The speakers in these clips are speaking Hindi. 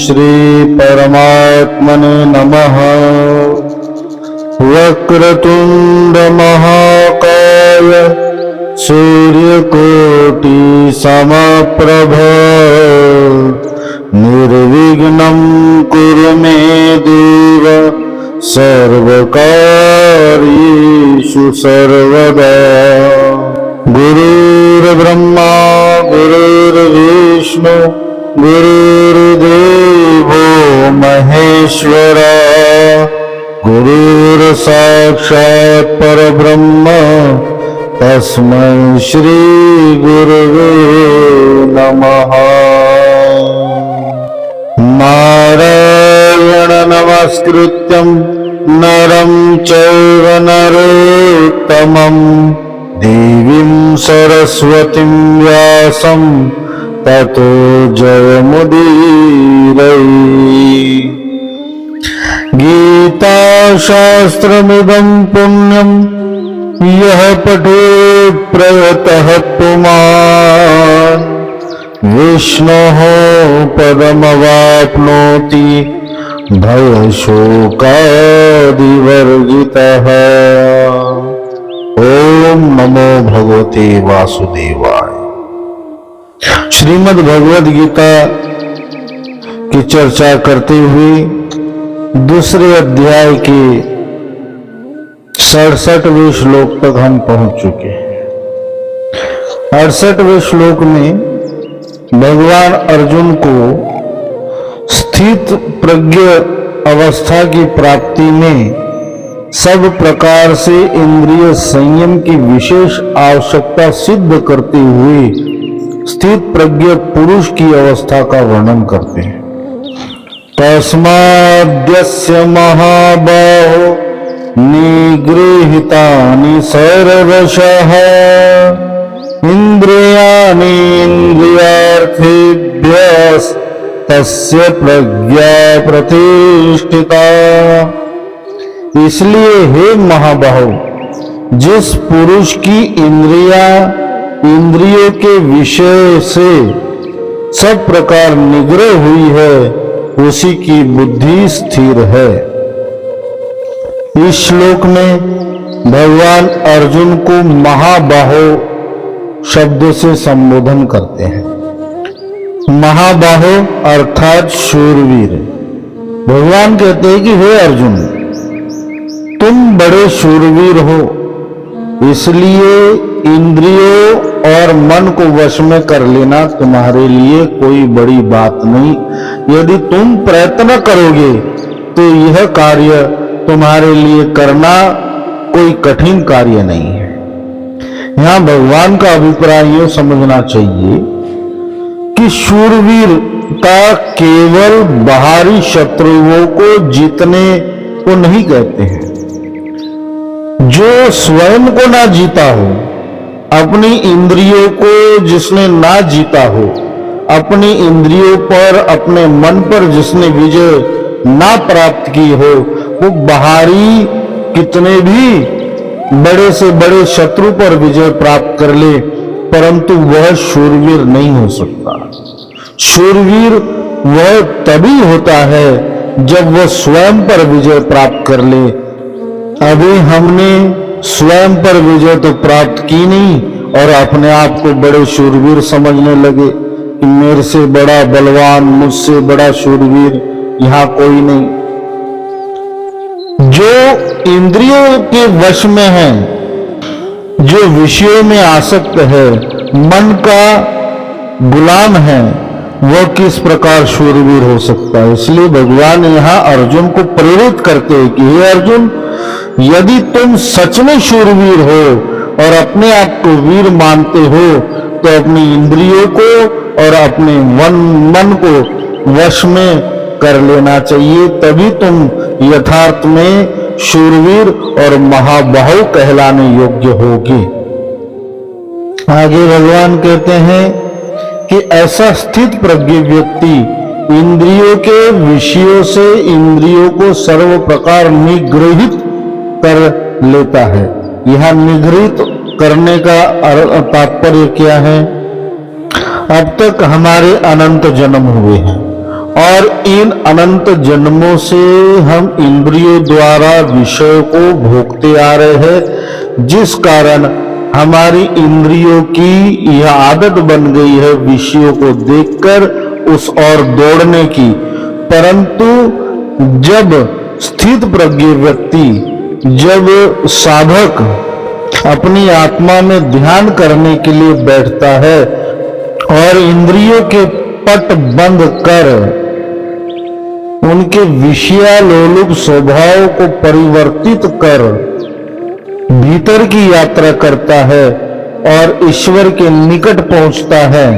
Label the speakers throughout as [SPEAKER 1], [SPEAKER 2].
[SPEAKER 1] श्री परमात्मने नमः। वक्रतुंड महाकाय सूर्यकोटि समप्रभ निर्विघ्नं कुरु मे देव सर्वकार्येषु सर्वदा। गुरुर्ब्रह्मा गुरुर्विष्णु गुरुर्देवो महेश्वरा। गुरुर्साक्षात् परब्रह्म तस्मै श्री गुरुवे नमः। नारायण नमस्कृत्यं नरं चैव नरोत्तमं देवीं सरस्वतीं व्यासं ततो जयमुदीरये। गीताशास्त्रमिदं पुण्यं यः पठेत् प्रयतः पुमान् विष्णोः पदमवाप्नोति भयशोकादिवर्जितः। ओम नमो भगवते वासुदेवाय। श्रीमद् भगवद गीता की चर्चा करते हुए दूसरे अध्याय के 67वें श्लोक तक हम पहुंच चुके हैं। 68वें श्लोक में भगवान अर्जुन को स्थित प्रज्ञ अवस्था की प्राप्ति में सब प्रकार से इंद्रिय संयम की विशेष आवश्यकता सिद्ध करते हुए स्थित प्रज्ञ पुरुष की अवस्था का वर्णन करते हैं। तस्माद्यस्य महाबाहो निगृहीतानि सर्वशः इंद्रियाणीन्द्रियार्थेभ्यस्तस्य प्रज्ञा प्रतिष्ठिता। इसलिए हे महाबाहो, जिस पुरुष की इंद्रियों के विषय से सब प्रकार निग्रह हुई है उसी की बुद्धि स्थिर है। इस श्लोक में भगवान अर्जुन को महाबाहो शब्द से संबोधन करते हैं। महाबाहो अर्थात शूरवीर। भगवान कहते हैं कि हे अर्जुन, तुम बड़े शूरवीर हो, इसलिए इंद्रियों और मन को वश में कर लेना तुम्हारे लिए कोई बड़ी बात नहीं। यदि तुम प्रयत्न करोगे तो यह कार्य तुम्हारे लिए करना कोई कठिन कार्य नहीं है। यहां भगवान का अभिप्राय यह समझना चाहिए कि शूरवीरता केवल बाहरी शत्रुओं को जीतने को नहीं कहते हैं। जो स्वयं को ना जीता हो, अपनी इंद्रियों को जिसने ना जीता हो, अपनी इंद्रियों पर अपने मन पर जिसने विजय ना प्राप्त की हो, वो बाहरी कितने भी बड़े से बड़े शत्रु पर विजय प्राप्त कर ले, परंतु वह शूरवीर नहीं हो सकता। शूरवीर वह तभी होता है जब वह स्वयं पर विजय प्राप्त कर ले। अभी हमने स्वयं पर विजय तो प्राप्त की नहीं और अपने आप को बड़े शूरवीर समझने लगे कि मेरे से बड़ा बलवान, मुझसे बड़ा शूरवीर यहां कोई नहीं। जो इंद्रियों के वश में है, जो विषयों में आसक्त है, मन का गुलाम है, वह किस प्रकार शूरवीर हो सकता है। इसलिए भगवान यहां अर्जुन को प्रेरित करते हैं कि हे अर्जुन, यदि तुम सच में शूरवीर हो और अपने आप को वीर मानते हो तो अपनी इंद्रियों को और अपने मन को वश में कर लेना चाहिए, तभी तुम यथार्थ में शूरवीर और महाबाहु कहलाने योग्य होगे। आगे भगवान कहते हैं कि ऐसा स्थित प्रज्ञ व्यक्ति इंद्रियों के विषयों से इंद्रियों को सर्व प्रकार निगृहित कर लेता है। यह निगृहित करने का तात्पर्य क्या है? अब तक हमारे अनंत जन्म हुए हैं और इन अनंत जन्मों से हम इंद्रियों द्वारा विषय को भोगते आ रहे हैं, जिस कारण हमारी इंद्रियों की यह आदत बन गई है विषयों को देखकर उस ओर दौड़ने की। परंतु जब स्थित प्रज्ञ व्यक्ति, जब साधक अपनी आत्मा में ध्यान करने के लिए बैठता है और इंद्रियों के पट बंद कर उनके विषयालोलुप स्वभाव को परिवर्तित कर भीतर की यात्रा करता है और ईश्वर के निकट पहुंचता है,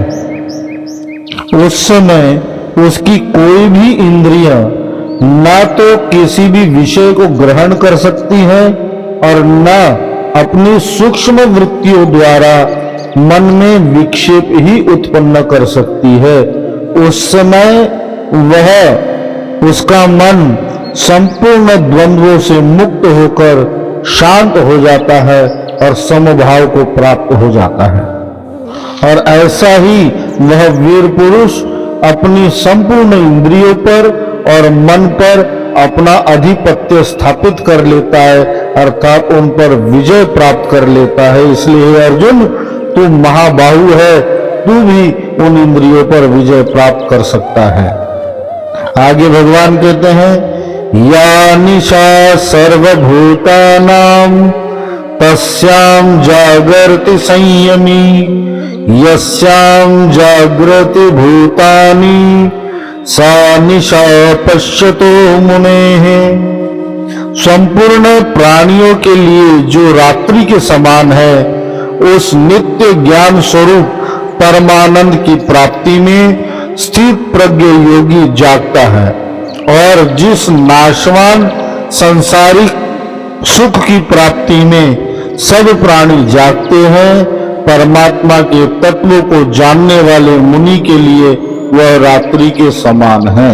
[SPEAKER 1] उस समय उसकी कोई भी इंद्रियां ना तो किसी भी विषय को ग्रहण कर सकती है और ना अपनी सूक्ष्म वृत्तियों द्वारा मन में विक्षेप ही उत्पन्न कर सकती है। उस समय उसका मन संपूर्ण द्वंद्वों से मुक्त होकर शांत हो जाता है और समभाव को प्राप्त हो जाता है। और ऐसा ही वह वीर पुरुष अपनी संपूर्ण इंद्रियों पर और मन पर अपना अधिपत्य स्थापित कर लेता है, अर्थात उन पर विजय प्राप्त कर लेता है। इसलिए अर्जुन, तू महाबाहु है, तू भी उन इंद्रियों पर विजय प्राप्त कर सकता है। आगे भगवान कहते हैं, या निशा सर्वभूतानां तस्यां जागर्ति संयमी, यस्यां जागृति भूतानि सा निशा पश्यतो मुनेः। संपूर्ण प्राणियों के लिए जो रात्रि के समान है, उस नित्य ज्ञान स्वरूप परमानंद की प्राप्ति में स्थित प्रज्ञ योगी जागता है। और जिस नाशवान संसारिक सुख की प्राप्ति में सब प्राणी जागते हैं, परमात्मा के तत्व को जानने वाले मुनि के लिए वह रात्रि के समान है।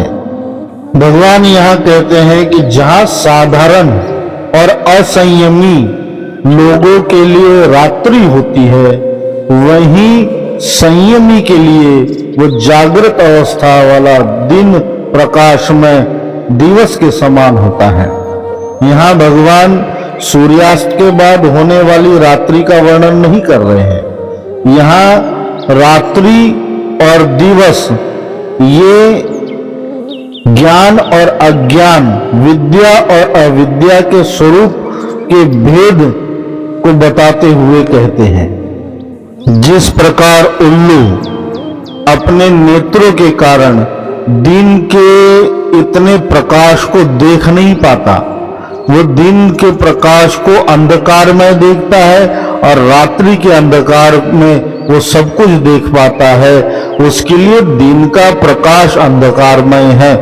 [SPEAKER 1] भगवान यहाँ कहते हैं कि जहाँ साधारण और असंयमी लोगों के लिए रात्रि होती है, वहीं संयमी के लिए वो जागृत अवस्था वाला दिन प्रकाश में दिवस के समान होता है। यहाँ भगवान सूर्यास्त के बाद होने वाली रात्रि का वर्णन नहीं कर रहे हैं। यहाँ रात्रि और दिवस ये ज्ञान और अज्ञान, विद्या और अविद्या के स्वरूप के भेद को बताते हुए कहते हैं। जिस प्रकार उल्लू अपने नेत्रों के कारण दिन के इतने प्रकाश को देख नहीं पाता, वो दिन के प्रकाश को अंधकार में देखता है और रात्रि के अंधकार में वो सब कुछ देख पाता है। उसके लिए दिन का प्रकाश अंधकारमय है।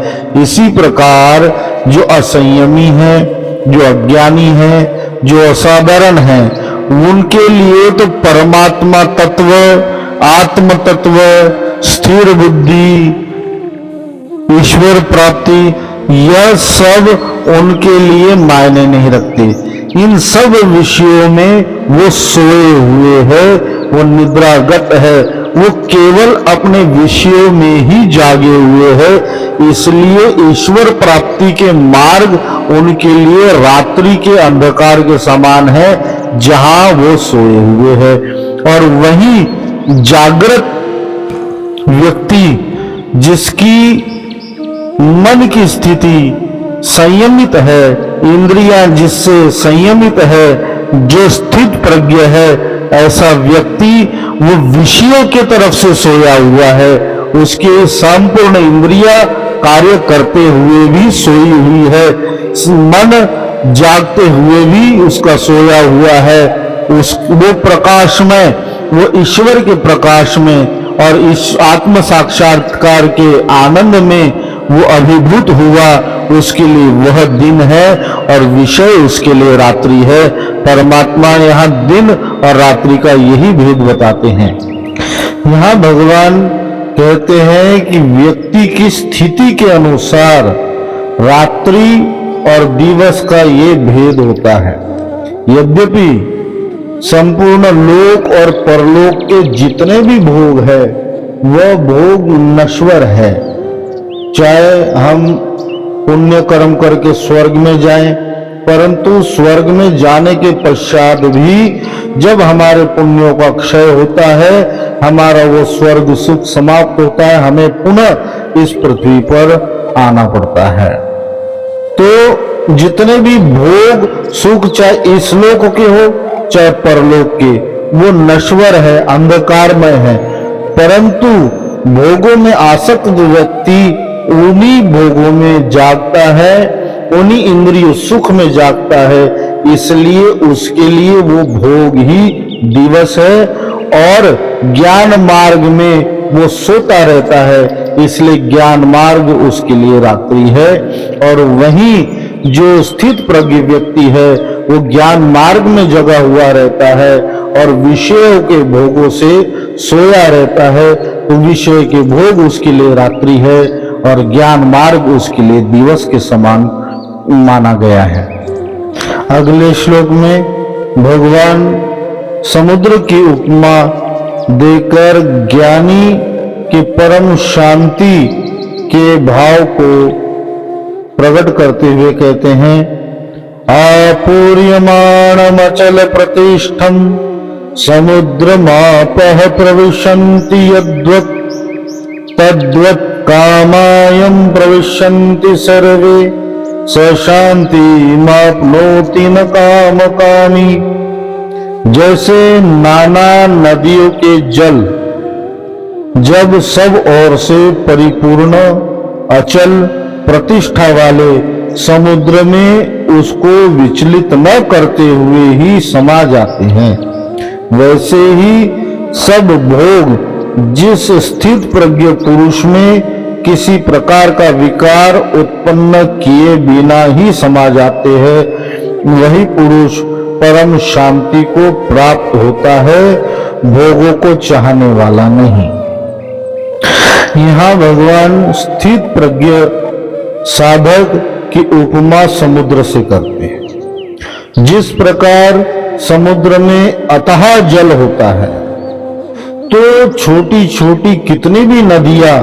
[SPEAKER 1] इसी प्रकार जो असंयमी है, जो अज्ञानी है, जो असाधारण है, उनके लिए तो परमात्मा तत्व, आत्म तत्व, स्थिर बुद्धि, ईश्वर प्राप्ति, यह सब उनके लिए मायने नहीं रखते। इन सब विषयों में वो सोए हुए हैं, वो निद्रागत है, वो केवल अपने विषयों में ही जागे हुए हैं। इसलिए ईश्वर प्राप्ति के मार्ग उनके लिए रात्रि के अंधकार के समान है, जहां वो सोए हुए हैं। और वही जागृत व्यक्ति, जिसकी मन की स्थिति संयमित है, इंद्रियां जिससे संयमित है, जो स्थित प्रज्ञ है, ऐसा व्यक्ति वो विषयों के तरफ से सोया हुआ है। उसके संपूर्ण इंद्रियां कार्य करते हुए भी सोई हुई है, मन जागते हुए भी उसका सोया हुआ है। वो प्रकाश में, वो ईश्वर के प्रकाश में और इस आत्म साक्षात्कार के आनंद में वो अभिभूत हुआ, उसके लिए वह दिन है और विषय उसके लिए रात्रि है। परमात्मा यहाँ दिन और रात्रि का यही भेद बताते हैं। यहाँ भगवान कहते हैं कि व्यक्ति की स्थिति के अनुसार रात्रि और दिवस का ये भेद होता है। यद्यपि संपूर्ण लोक और परलोक के जितने भी भोग है, वह भोग नश्वर है, चाहे हम पुण्य कर्म करके स्वर्ग में जाएं, परंतु स्वर्ग में जाने के पश्चात भी जब हमारे पुण्यों का क्षय होता है, हमारा वो स्वर्ग सुख समाप्त होता है, हमें पुनः इस पृथ्वी पर आना पड़ता है। तो जितने भी भोग सुख, चाहे इस लोक के हो चाहे परलोक के, वो नश्वर है, अंधकारमय है। परंतु भोगों में आसक्त व्यक्ति उन्हीं भोगों में जागता है, उन्हीं इंद्रिय सुख में जागता है, इसलिए उसके लिए वो भोग ही दिवस है और ज्ञान मार्ग में वो सोता रहता है, इसलिए ज्ञान मार्ग उसके लिए रात्रि है। और वहीं जो स्थित प्रज्ञ व्यक्ति है वो ज्ञान मार्ग में जगा हुआ रहता है और विषयों के भोगों से सोया रहता है, तो विषय के भोग उसके लिए रात्रि है और ज्ञान मार्ग उसके लिए दिवस के समान माना गया है। अगले श्लोक में भगवान समुद्र की उपमा देकर ज्ञानी की परम शांति के भाव को प्रकट करते हुए कहते हैं, आपूर्यमाणमचल प्रतिष्ठम समुद्रमापः प्रविशन्ति यद्वत् तद्वत् कामायं प्रविशन्ति सर्वे स शान्तिमाप्नोति न कामकामी। जैसे नाना नदियों के जल जब सब ओर से परिपूर्ण अचल प्रतिष्ठा वाले समुद्र में उसको विचलित न करते हुए ही समा जाते हैं, वैसे ही सब भोग जिस स्थित प्रज्ञ पुरुष में किसी प्रकार का विकार उत्पन्न किए बिना ही समा जाते हैं, वही पुरुष परम शांति को प्राप्त होता है, भोगों को चाहने वाला नहीं। यहाँ भगवान स्थित प्रज्ञ साधक की उपमा समुद्र से करते हैं। जिस प्रकार समुद्र में अथाह जल होता है, तो छोटी छोटी कितनी भी नदियां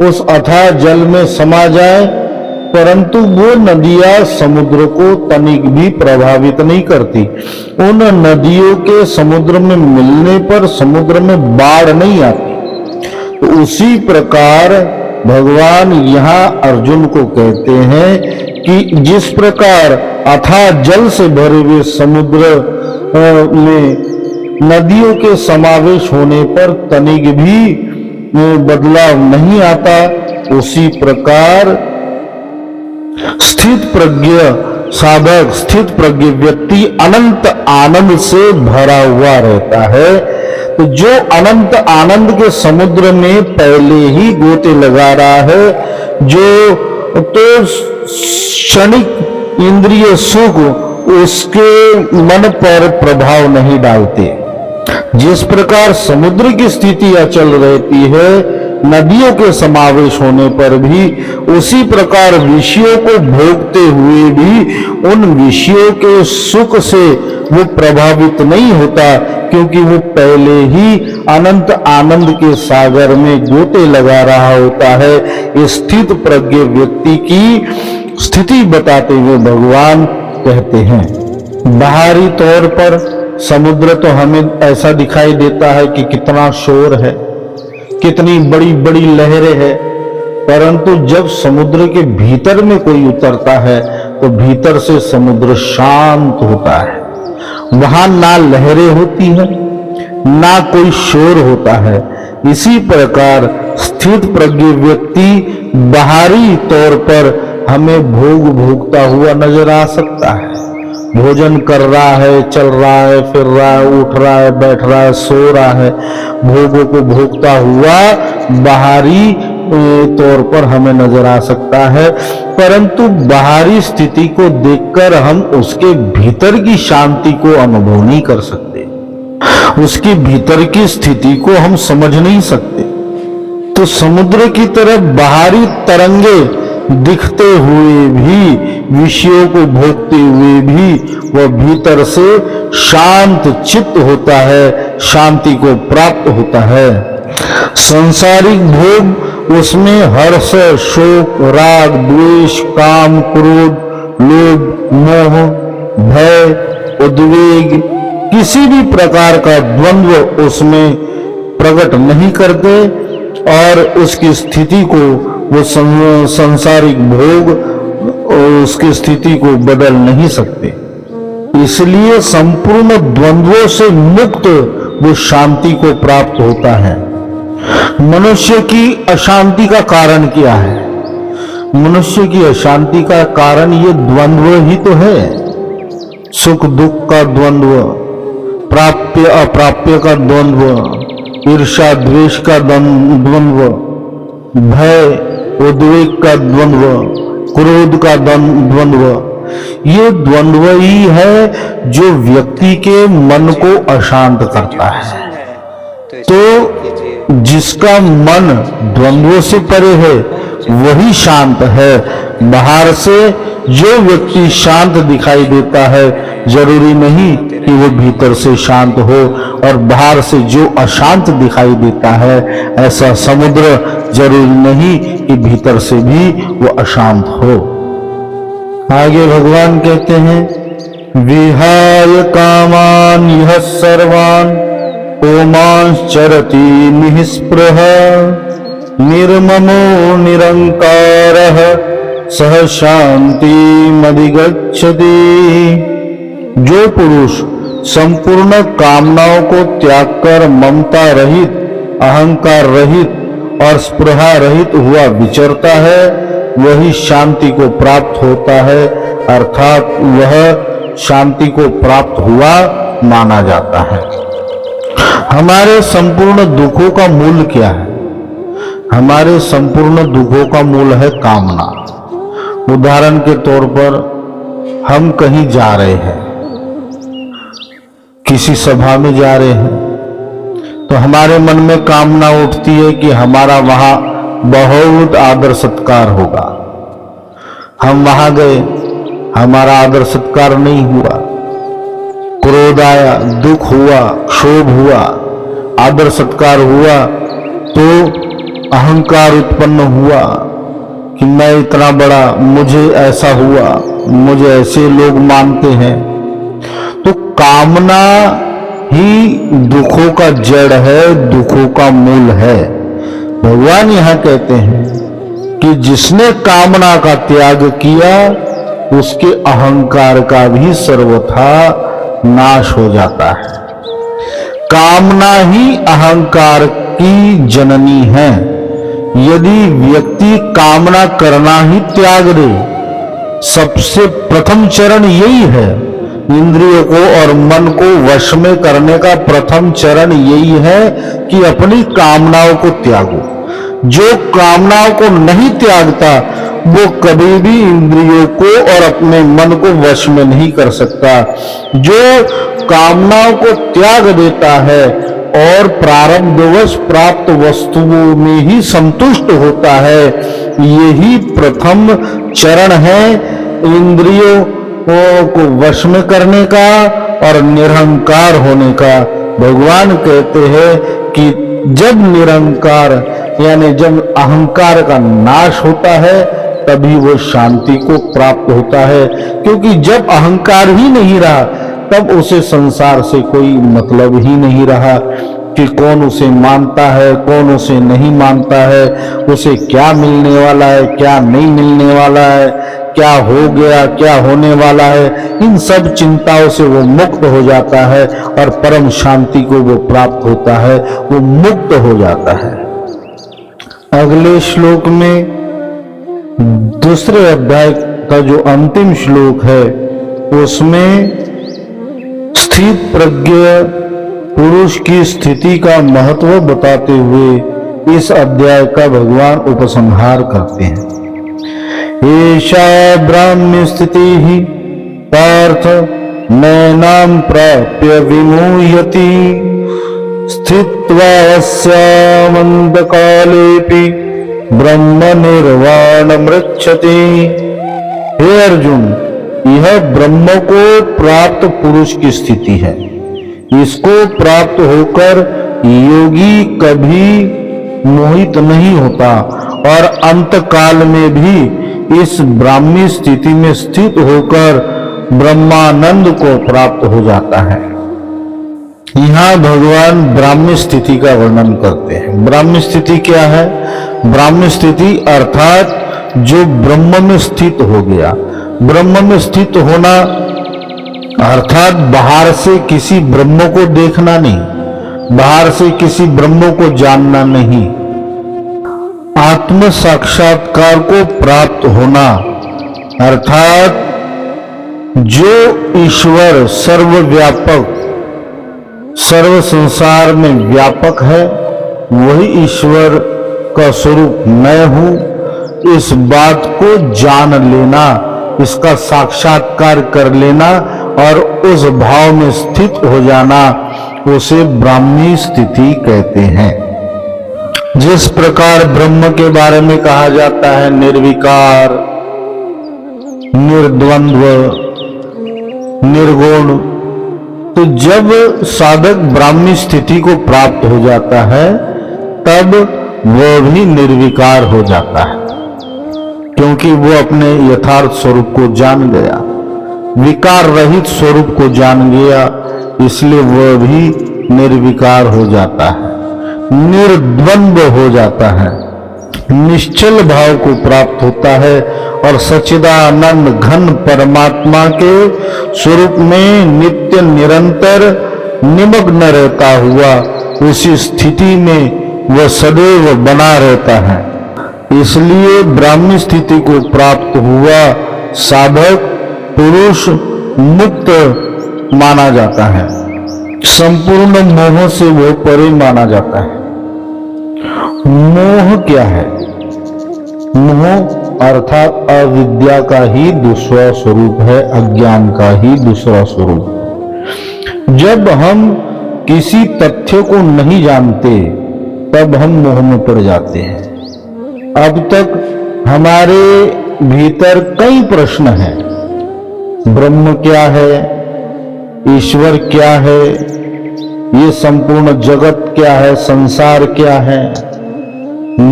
[SPEAKER 1] उस अथाह जल में समा जाए, परंतु वो नदियां समुद्र को तनिक भी प्रभावित नहीं करती। उन नदियों के समुद्र में मिलने पर समुद्र में बाढ़ नहीं आती। तो उसी प्रकार भगवान यहाँ अर्जुन को कहते हैं कि जिस प्रकार अथाह जल से भरे हुए समुद्र में नदियों के समावेश होने पर तनिक भी बदलाव नहीं आता, उसी प्रकार स्थित प्रज्ञ साधक, स्थित प्रज्ञ व्यक्ति अनंत आनंद से भरा हुआ रहता है। तो जो अनंत आनंद के समुद्र में पहले ही गोते लगा रहा है, जो तो क्षणिक इंद्रिय सुख उसके मन पर प्रभाव नहीं डालते। जिस प्रकार समुद्र की स्थिति अचल रहती है नदियों के समावेश होने पर भी, उसी प्रकार विषयों को भोगते हुए भी उन विषयों के सुख से वो प्रभावित नहीं होता, क्योंकि वो पहले ही अनंत आनंद के सागर में गोते लगा रहा होता है। स्थित प्रज्ञ व्यक्ति की स्थिति बताते हुए भगवान कहते हैं, बाहरी तौर पर समुद्र तो हमें ऐसा दिखाई देता है कि कितना शोर है, कितनी बड़ी बड़ी लहरें हैं, परंतु जब समुद्र के भीतर में कोई उतरता है तो भीतर से समुद्र शांत होता है। वहां ना लहरें होती हैं, ना कोई शोर होता है। इसी प्रकार स्थित प्रज्ञ व्यक्ति बाहरी तौर पर हमें भोग भोगता हुआ नजर आ सकता है। भोजन कर रहा है, चल रहा है, फिर रहा है, उठ रहा है, बैठ रहा है, सो रहा है, भोगों को भोगता हुआ बाहरी तौर पर हमें नजर आ सकता है, परंतु बाहरी स्थिति को देखकर हम उसके भीतर की शांति को अनुभव नहीं कर सकते, उसकी भीतर की स्थिति को हम समझ नहीं सकते। तो समुद्र की तरह बाहरी तरंगे दिखते हुए भी, विषयों को भोगते हुए भी वह भीतर से शांत चित्त होता है, शांति को प्राप्त होता है। सांसारिक भोग उसमें हर्ष, शोक, राग, द्वेष, काम, क्रोध, लोभ, मोह, भय, उद्वेग, किसी भी प्रकार का द्वंद्व उसमें प्रकट नहीं करते और उसकी स्थिति को वो संसारिक भोग उसकी स्थिति को बदल नहीं सकते। इसलिए संपूर्ण द्वंद्वों से मुक्त वो शांति को प्राप्त होता है। मनुष्य की अशांति का कारण क्या है? मनुष्य की अशांति का कारण ये द्वंद्व ही तो है। सुख दुख का द्वंद्व, प्राप्य अप्राप्य का द्वंद्व, ईर्ष्या द्वेष का द्वंद्व, भय उद्वेग का द्वंद्व, क्रोध का द्वंद्व, ये द्वंद्व ही है जो व्यक्ति के मन को अशांत करता है। तो जिसका मन द्वंद्वों से परे है वही शांत है। बाहर से जो व्यक्ति शांत दिखाई देता है जरूरी नहीं कि वो भीतर से शांत हो, और बाहर से जो अशांत दिखाई देता है ऐसा समुद्र जरूरी नहीं कि भीतर से भी वो अशांत हो। आगे भगवान कहते हैं विहाय कामान यह सर्वान ओमांश्चरति निःस्पृह निर्ममो निरंकारः सह शान्तिमधिगच्छति। जो पुरुष संपूर्ण कामनाओं को त्याग कर ममता रहित, अहंकार रहित और स्पृहा रहित हुआ विचरता है वही शांति को प्राप्त होता है, अर्थात वह शांति को प्राप्त हुआ माना जाता है। हमारे संपूर्ण दुखों का मूल क्या है? हमारे संपूर्ण दुखों का मूल है कामना। उदाहरण के तौर पर हम कहीं जा रहे हैं, किसी सभा में जा रहे हैं, तो हमारे मन में कामना उठती है कि हमारा वहां बहुत आदर सत्कार होगा। हम वहां गए, हमारा आदर सत्कार नहीं हुआ, क्रोध आया, दुख हुआ, क्षोभ हुआ, आदर सत्कार हुआ, तो अहंकार उत्पन्न हुआ कि मैं इतना बड़ा, मुझे ऐसा हुआ, मुझे ऐसे लोग मानते हैं। तो कामना ही दुखों का जड़ है, दुखों का मूल है। भगवान यहां कहते हैं कि जिसने कामना का त्याग किया उसके अहंकार का भी सर्वथा नाश हो जाता है। कामना ही अहंकार की जननी है। यदि व्यक्ति कामना करना ही त्याग दे, सबसे प्रथम चरण यही है। इंद्रियों को और मन को वश में करने का प्रथम चरण यही है कि अपनी कामनाओं को त्यागो। जो कामनाओं को नहीं त्यागता वो कभी भी इंद्रियों को और अपने मन को वश में नहीं कर सकता। जो कामनाओं को त्याग देता है और प्रारब्धवश प्राप्त वस्तुओं में ही संतुष्ट होता है, यही प्रथम चरण है इंद्रियों को वश में करने का और निरहंकार होने का। भगवान कहते हैं कि जब निरहंकार यानी जब अहंकार का नाश होता है तभी वो शांति को प्राप्त होता है, क्योंकि जब अहंकार ही नहीं रहा तब उसे संसार से कोई मतलब ही नहीं रहा कि कौन उसे मानता है, कौन उसे नहीं मानता है, उसे क्या मिलने वाला है, क्या नहीं मिलने वाला है, क्या हो गया, क्या होने वाला है। इन सब चिंताओं से वो मुक्त हो जाता है और परम शांति को वो प्राप्त होता है, वो मुक्त हो जाता है। अगले श्लोक में दूसरे अध्याय का जो अंतिम श्लोक है उसमें स्थित प्रज्ञ पुरुष की स्थिति का महत्व बताते हुए इस अध्याय का भगवान उपसंहार करते हैं। एषा ब्राह्म्य स्थिति ही पार्थ नैनां प्राप्य विमुह्यति स्थित्वा अस्यामन्तकालेऽपि ब्रह्म निर्वाणमृच्छति। हे अर्जुन, यह ब्रह्म को प्राप्त पुरुष की स्थिति है। इसको प्राप्त होकर योगी कभी मोहित नहीं होता और अंत काल में भी इस ब्राह्मी स्थिति में स्थित होकर ब्रह्मानंद को प्राप्त हो जाता है। यहां भगवान ब्राह्मी स्थिति का वर्णन करते हैं। ब्राह्मी स्थिति क्या है? ब्राह्मी स्थिति अर्थात जो ब्रह्म में स्थित हो गया। ब्रह्म में स्थित होना अर्थात बाहर से किसी ब्रह्म को देखना नहीं, बाहर से किसी ब्रह्म को जानना नहीं, आत्म साक्षात्कार को प्राप्त होना अर्थात जो ईश्वर सर्वव्यापक सर्व संसार में व्यापक है वही ईश्वर का स्वरूप मैं हूं, इस बात को जान लेना, इसका साक्षात्कार कर लेना और उस भाव में स्थित हो जाना, उसे ब्राह्मी स्थिति कहते हैं। जिस प्रकार ब्रह्म के बारे में कहा जाता है निर्विकार, निर्द्वंद्व, निर्गुण, तो जब साधक ब्राह्मी स्थिति को प्राप्त हो जाता है तब वह भी निर्विकार हो जाता है, क्योंकि वो अपने यथार्थ स्वरूप को जान गया, विकार रहित स्वरूप को जान गया, इसलिए वह भी निर्विकार हो जाता है, निर्द्वंद्व हो जाता है, निश्चल भाव को प्राप्त होता है और सच्चिदानंद घन परमात्मा के स्वरूप में नित्य निरंतर निमग्न रहता हुआ उसी स्थिति में वह सदैव बना रहता है। इसलिए ब्राह्मी स्थिति को प्राप्त हुआ साधक पुरुष मुक्त माना जाता है, संपूर्ण मोह से वो परे माना जाता है। मोह क्या है? मोह अर्थात अविद्या का ही दूसरा स्वरूप है, अज्ञान का ही दूसरा स्वरूप। जब हम किसी तथ्य को नहीं जानते तब हम मोह में पड़ जाते हैं। अब तक हमारे भीतर कई प्रश्न हैं, ब्रह्म क्या है, ईश्वर क्या है, ये संपूर्ण जगत क्या है, संसार क्या है,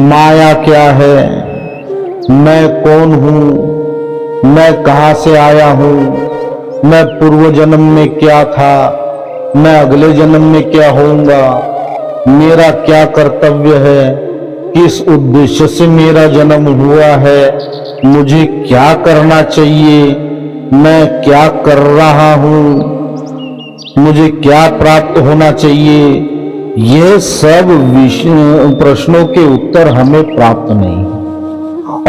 [SPEAKER 1] माया क्या है, मैं कौन हूं, मैं कहां से आया हूं, मैं पूर्व जन्म में क्या था, मैं अगले जन्म में क्या होऊंगा, मेरा क्या कर्तव्य है, किस उद्देश्य से मेरा जन्म हुआ है, मुझे क्या करना चाहिए, मैं क्या कर रहा हूं, मुझे क्या प्राप्त होना चाहिए, ये सब प्रश्नों के उत्तर हमें प्राप्त नहीं है।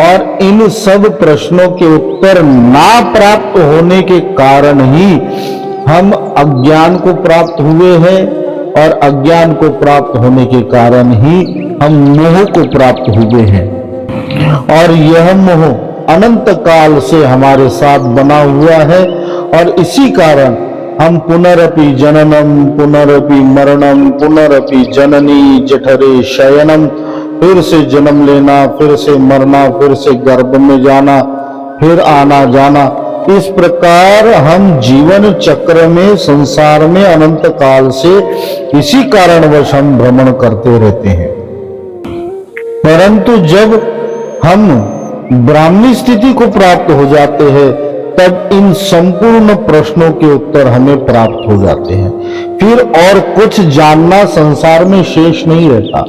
[SPEAKER 1] और इन सब प्रश्नों के उत्तर ना प्राप्त होने के कारण ही हम अज्ञान को प्राप्त हुए हैं और अज्ञान को प्राप्त होने के कारण ही हम मोह को प्राप्त हुए हैं। और यह मोह अनंत काल से हमारे साथ बना हुआ है और इसी कारण हम पुनरपि जननम पुनरपि मरणम पुनरपि जननी जठरे शयनम, फिर से जन्म लेना, फिर से मरना, फिर से गर्भ में जाना, फिर आना जाना, इस प्रकार हम जीवन चक्र में संसार में अनंत काल से इसी कारणवश हम भ्रमण करते रहते हैं। परंतु जब हम ब्राह्मी स्थिति को प्राप्त हो जाते हैं तब इन संपूर्ण प्रश्नों के उत्तर हमें प्राप्त हो जाते हैं। फिर और कुछ जानना संसार में शेष नहीं रहता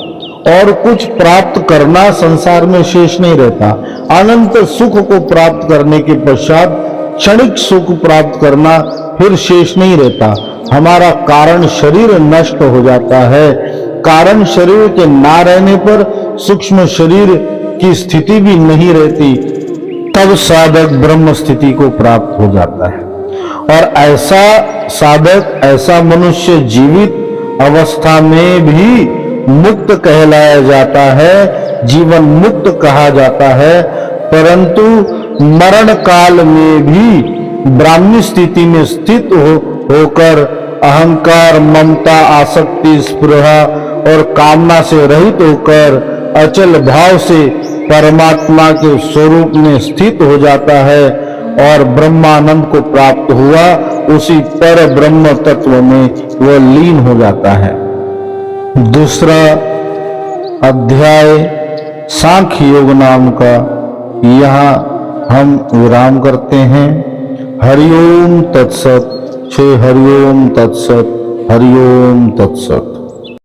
[SPEAKER 1] और कुछ प्राप्त करना संसार में शेष नहीं रहता। अनंत सुख को प्राप्त करने के पश्चात क्षणिक सुख प्राप्त करना फिर शेष नहीं रहता। हमारा कारण शरीर नष्ट हो जाता है। कारण शरीर के ना रहने पर सूक्ष्म शरीर की स्थिति भी नहीं रहती, तब साधक ब्रह्म स्थिति को प्राप्त हो जाता है। और ऐसा साधक, ऐसा मनुष्य जीवित अवस्था में भी मुक्त कहलाया जाता है, जीवन मुक्त कहा जाता है। परंतु मरण काल में भी ब्राह्मी स्थिति में स्थित होकर अहंकार, ममता, आसक्ति, स्पृहा और कामना से रहित होकर अचल भाव से परमात्मा के स्वरूप में स्थित हो जाता है और ब्रह्मानंद को प्राप्त हुआ उसी पर ब्रह्म तत्व में वह लीन हो जाता है। दूसरा अध्याय सांख्य योग नाम का यहाँ हम विराम करते हैं। हरिओम तत्सत। श्री हरिओम तत्सत। हरिओम तत्सत।